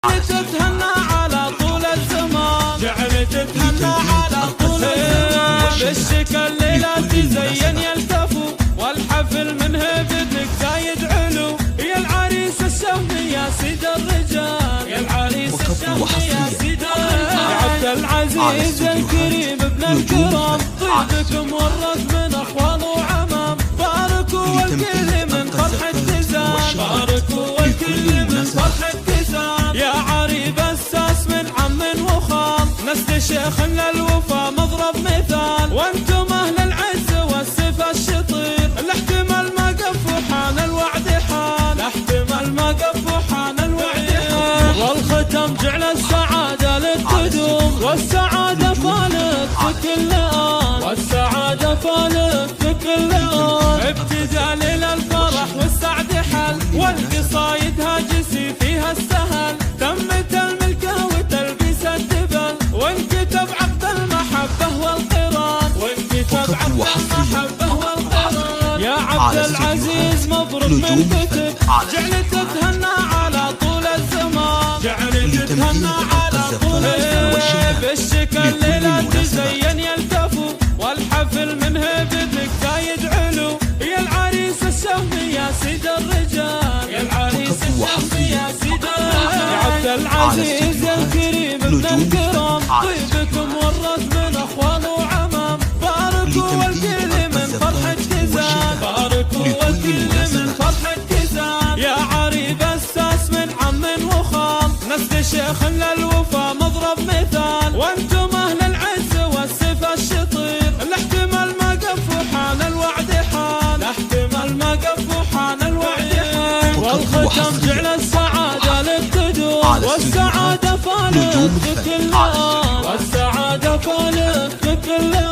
تتهنى على طول الزمان، جعلت تتهنى على طول الزمان. بالشكل ليلة تزين يلتفو، والحفل من هيبتك زايد علو. يا العريس الشهمي يا سيد الرجال، يا العريس الشهمي يا سيد الرجال. يا عبد العزيز الكريم ابن الكرام، طيبكم ورث من اخوان وعمام. باركوا والكل من فرحة تزان، باركوا والكل من فرحة تزان. يا عريب الساس من عم وخال، نسل شيخ للوفا مضرب مثال. وانتم اهل العز والسيف الشطير، الاحتمال ما قف وحان الوعد حان، الاحتمال ما قف وحان الوعد حان. والختم جعل السعادة للقدوم، والسعادة فالت في كل آن، والسعادة فالت في كل آن. ابتدى ليل الفرح والسعد حل، والقصايد هاجسي فيها السهل. تمت الملكة وتلبيس الدبل، وانكتب عقد المحبة والقران، وانكتب عقد المحبة والقران. يا عبد العزيز مبروك من كتب، جعلت تتهنى على طول الزمان، جعلت تتهنى على طول الزمان. بالشكل ليلة تزين يلتفو، والحفل من هيبتك زايد علو. يا العريس الشهمي يا سيد الرجال، يا العريس الشهمي يا سيد الرجال. يا عبد العزيز الكريم ابن الكرام، طيبكم ورث من اخوان وعمام. باركوا والكل من فرحة تزان، باركوا والكل من فرحة تزان. يا عريب الساس من عم وخال، نسل شيخ للوفا مضرب مثال. وانتم اهل العز والسيف الشطير، الاحتمال ما قف وحان الوعد حان، الاحتمال ما قف وحان الوعد حان. والختم جعل السعادة للقدوم، والسعادة فالت في كل آن، والسعادة فالت في كل آن.